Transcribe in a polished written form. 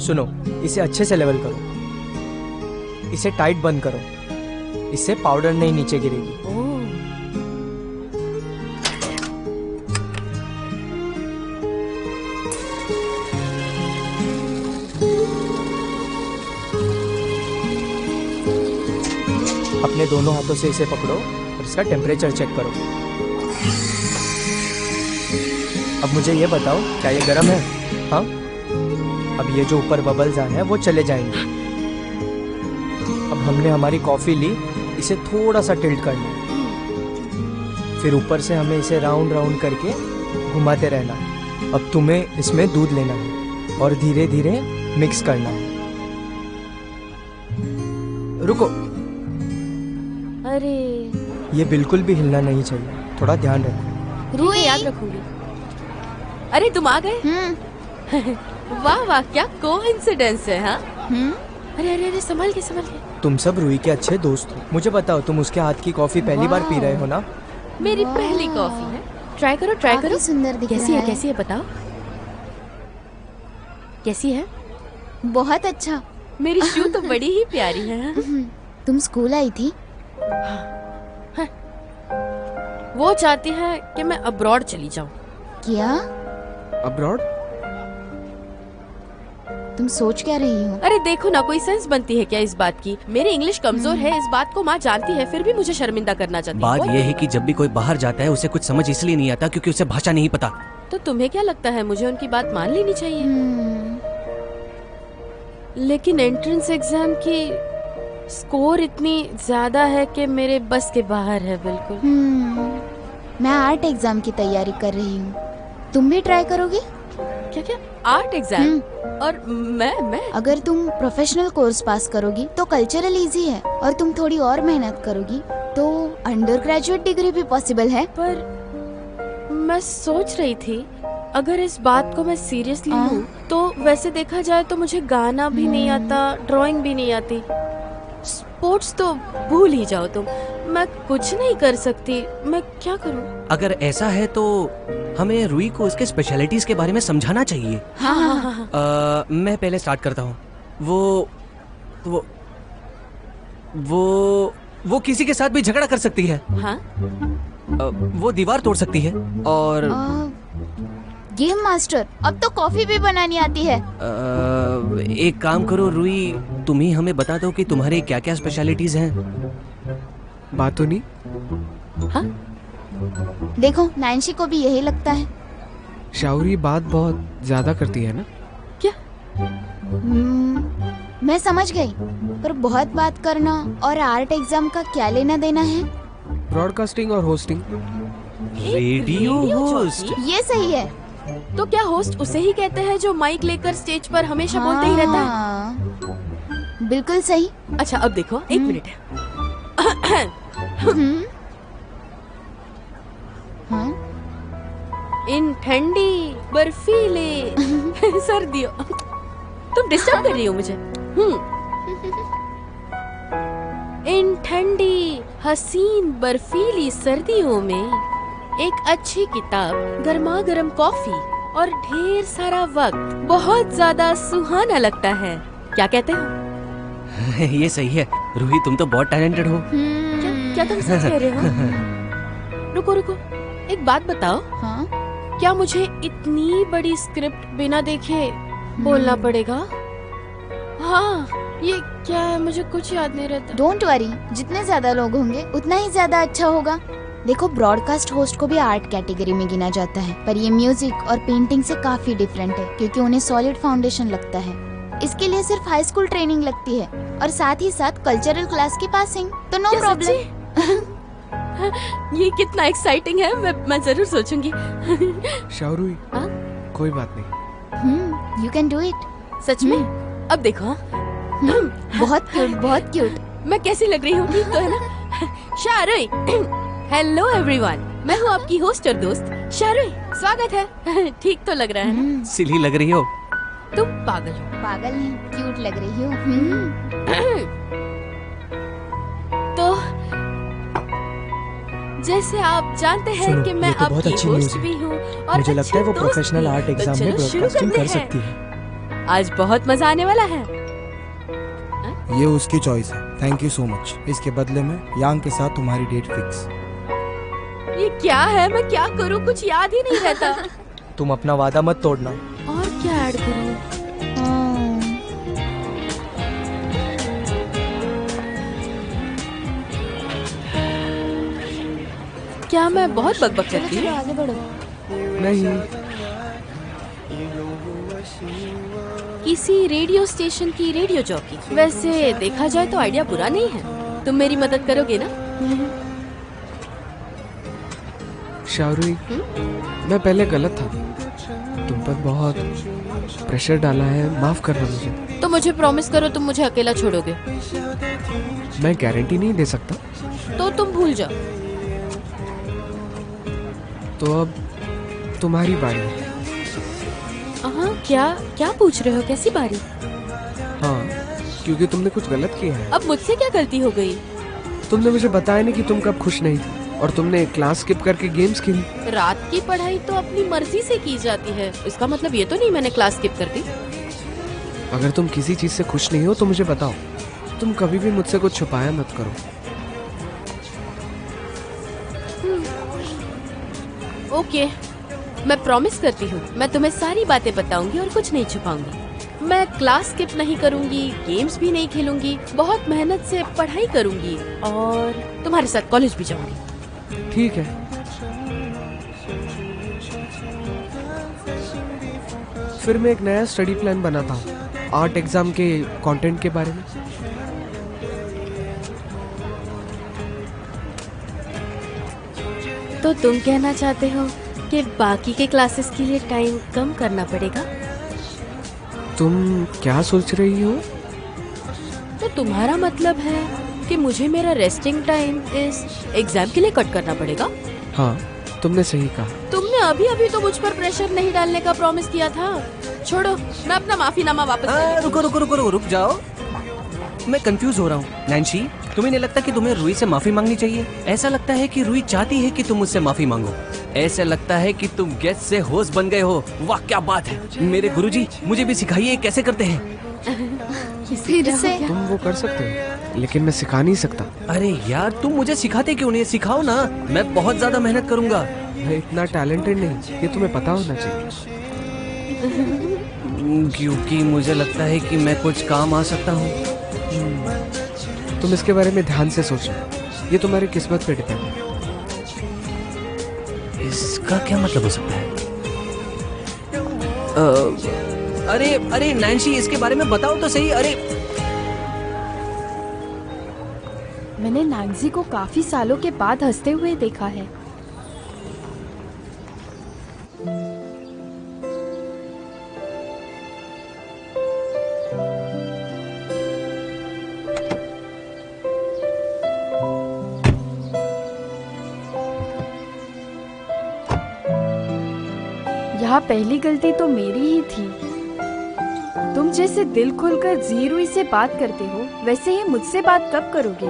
सुनो, इसे अच्छे से लेवल करो, इसे टाइट बंद करो, इससे पाउडर नहीं नीचे गिरेगी। अपने दोनों हाथों से इसे पकड़ो और इसका टेम्परेचर चेक करो। अब मुझे ये बताओ, क्या ये गर्म है? हाँ, अब ये जो ऊपर बबल्स आए हैं वो चले जाएंगे। अब हमने हमारी कॉफी ली, इसे थोड़ा सा टिल्ट करना है, फिर ऊपर से हमें इसे राउंड राउंड करके घुमाते रहना है। अब तुम्हें इसमें दूध लेना है और धीरे धीरे मिक्स करना है। रुको, अरे ये बिल्कुल भी हिलना नहीं चाहिए, थोड़ा ध्यान रखो। रूही, याद रखूंगी। अरे तुम आ गए? वाह वाह, क्या कोइंसिडेंस है। हाँ, अरे अरे अरे, संभल के संभल के। तुम सब रूही के अच्छे दोस्त हो। मुझे बताओ, तुम उसके हाथ की कॉफी पहली बार पी रहे हो ना? मेरी पहली कॉफी है। ट्राई करो, ट्राई करो। सुंदर दिख कैसी रहा है? कैसी है बताओ, कैसी है? बहुत अच्छा। मेरी शू तो बड़ी ही प्यारी है। तुम स्कूल आई थी? वो चाहती है कि मैं अब्रॉड चली जाऊं। क्या? अब्रॉड? तुम सोच क्या रही हो? अरे देखो ना, कोई सेंस बनती है क्या इस बात की? मेरी इंग्लिश कमजोर है, इस बात को माँ जानती है, फिर भी मुझे शर्मिंदा करना चाहती है। बात यह है कि जब भी कोई बाहर जाता है उसे कुछ समझ इसलिए नहीं आता क्योंकि उसे भाषा नहीं पता। तो तुम्हें क्या लगता है, मुझे उनकी बात मान लेनी चाहिए? लेकिन एंट्रेंस एग्जाम की स्कोर इतनी ज्यादा है कि मेरे बस के बाहर है बिल्कुल। मैं आर्ट एग्जाम की तैयारी कर रही हूँ, तुम भी ट्राई करोगी? क्या क्या? Art exam? और मैं अगर तुम प्रोफेशनल कोर्स पास करोगी तो कल्चरल इजी है, और तुम थोड़ी और मेहनत करोगी तो अंडर ग्रेजुएट डिग्री भी पॉसिबल है। पर मैं सोच रही थी, अगर इस बात को मैं सीरियसली लूं तो वैसे देखा जाए तो मुझे गाना भी नहीं आता, ड्राइंग भी नहीं आती, स्पोर्ट्स तो भूल ही जाओ तुम। मैं कुछ नहीं कर सकती, मैं क्या करूं? अगर ऐसा है तो हमें रूही को उसके स्पेशलिटीज के बारे में समझाना चाहिए। हाँ। मैं पहले स्टार्ट करता हूँ। वो किसी के साथ भी झगड़ा कर सकती है। हाँ? वो दीवार तोड़ सकती है और गेम मास्टर, अब तो कॉफी भी बनानी आती है। एक काम करो रूही, तुम ही हमें बता दो कि तुम्हारे क्या क्या स्पेशलिटीज हैं। बात तो नहीं? हाँ? देखो, नैन्सी को भी यही लगता है। शाउरी बात बहुत ज्यादा करती है ना? क्या? मैं समझ गई, पर बहुत बात करना और आर्ट एग्जाम का क्या लेना देना है? ब्रॉडकास्टिंग और होस्टिंग। Radio host? ये सही है। तो क्या होस्ट उसे ही कहते हैं जो माइक लेकर स्टेज पर हमेशा बोलते ही रहता है? बिल्कुल सही। अच्छा, अब देखो, एक मिनट। इन ठंडी बर्फीले सर्दियों तुम डिस्टर्ब कर रही हो मुझे। इन ठंडी हसीन बर्फीली सर्दियों में एक अच्छी किताब, गर्मा गर्म कॉफी और ढेर सारा वक्त बहुत ज्यादा सुहाना लगता है। क्या कहते हो? ये सही है रूही, तुम तो बहुत टैलेंटेड हो। क्या तुम सच कह रहे हो? रुको रुको, एक बात बताओ। हाँ? क्या मुझे इतनी बड़ी स्क्रिप्ट बिना देखे बोलना पड़ेगा? हाँ, ये क्या है, मुझे कुछ याद नहीं रहता। डोंट वरी, जितने ज्यादा लोग होंगे उतना ही ज्यादा अच्छा होगा। देखो, ब्रॉडकास्ट होस्ट को भी आर्ट कैटेगरी में गिना जाता है, पर ये म्यूजिक और पेंटिंग से काफी डिफरेंट है क्योंकि उन्हें सॉलिड फाउंडेशन लगता है। इसके लिए सिर्फ हाई स्कूल ट्रेनिंग लगती है और साथ ही साथ कल्चरल क्लास की पासिंग, तो नो प्रॉब्लम। ये कितना एक्साइटिंग है, मैं जरूर सोचूंगी। शाउरी, कोई बात नहीं। You can do it. सच में? अब देखो। बहुत क्यूट, बहुत क्यूट। मैं कैसी लग रही हूँ? ठीक तो है ना? शारुई। हेलो एवरीवन, मैं हूँ आपकी होस्ट और दोस्त शारुई। स्वागत है। ठीक तो लग रहा है ना? सिली लग रही हो तुम। पागल हो? पागल नहीं, क्यूट लग रही हो। तो जैसे आप जानते हैं कि मैं आपकी होस्ट भी हूँ और मुझे लगता है वो प्रोफेशनल आर्ट एग्जाम में ब्रॉडकास्टिंग कर सकती है। आज बहुत मजा आने वाला है। ये उसकी चॉइस है। Thank you so much. इसके बदले में यांग के साथ तुम्हारी डेट फिक्स। ये क्या है, मैं क्या करूँ, कुछ याद ही नहीं रहता। तुम अपना वादा मत तोड़ना। और क्या ऐड करूँ? क्या मैं बहुत बकबक करती हूँ? आगे बढ़ो। नहीं, किसी रेडियो स्टेशन की रेडियो जॉकी। वैसे देखा जाए तो आइडिया बुरा नहीं है। तुम मेरी मदद करोगे ना? शाहरुई, मैं पहले गलत था। तुम पर बहुत प्रेशर डाला है, माफ करना मुझे। तो मुझे प्रॉमिस करो तुम मुझे अकेला छोड़ोगे। मैं गारंटी नहीं दे सकता। तो तुम भूल जाओ। तो अब तुम्हारी बारी है। हाँ, क्या पूछ रहे हो? कैसी बारी? हाँ, क्योंकि तुमने कुछ गलत किया है। अब मुझसे क्या गलती हो गई? तुमने मुझे बताया नहीं कि तुम कब खुश नहीं थी और तुमने क्लास स्किप करके गेम्स खेली। रात की पढ़ाई तो अपनी मर्जी से की जाती है। इसका मतलब ये तो नहीं मैंने क्लास स्किप कर दी। अगर तुम किसी चीज से खुश नहीं हो तो मुझे बताओ। तुम कभी भी मुझसे कुछ छुपाया मत करो। ओके, मैं प्रॉमिस करती हूँ मैं तुम्हें सारी बातें बताऊंगी और कुछ नहीं छुपाऊंगी। मैं क्लास स्किप नहीं करूंगी, गेम्स भी नहीं खेलूंगी, बहुत मेहनत से पढ़ाई करूंगी और तुम्हारे साथ कॉलेज भी जाऊंगी। ठीक है। फिर मैं एक नया स्टडी प्लान बनाता हूँ आर्ट एग्जाम के कंटेंट के बारे में। तो तुम कहना चाहते हो कि बाकी के क्लासेस के लिए टाइम कम करना पड़ेगा? तुम क्या सोच रही हो? तो तुम्हारा मतलब है कि मुझे मेरा रेस्टिंग टाइम इस एग्जाम के लिए कट करना पड़ेगा? हाँ, तुमने सही कहा। तुमने अभी तो मुझ पर प्रेशर नहीं डालने का प्रॉमिस किया था। छोड़ो, मैं अपना माफीनामा वापस ले लेती हूँ। रुक जाओ। मैं कंफ्यूज हो रहा हूँ। नैंसी, तुम्हें नहीं लगता कि तुम्हें रूही से माफी मांगनी चाहिए? ऐसा लगता है कि रूही चाहती है कि तुम मुझसे माफी मांगो। ऐसा लगता है कि तुम गेस्ट से होस्ट बन गए हो। वाह क्या बात है। मेरे गुरुजी, मुझे भी सिखाइए कैसे करते हैं। फिर से तुम वो कर सकते हो, लेकिन मैं सिखा नहीं सकता। अरे यार, तुम मुझे सिखाते क्यों नहीं? सिखाओ ना, मैं बहुत ज्यादा मेहनत करूंगा। मैं इतना टैलेंटेड नहीं, ये तुम्हें पता होना चाहिए। क्योंकि मुझे लगता है कि मैं कुछ काम आ सकता हूँ। तुम इसके बारे में ध्यान से सोचो। ये तुम्हारी किस्मत पे डिपेंड है। इसका क्या मतलब हो सकता है? अरे नैंसी, इसके बारे में बताओ तो सही। अरे मैंने नैंसी को काफी सालों के बाद हंसते हुए देखा है। यहाँ पहली गलती तो मेरी ही थी। तुम जैसे दिल खुलकर जी रूही से बात करते हो, वैसे ही मुझसे बात कब करोगे?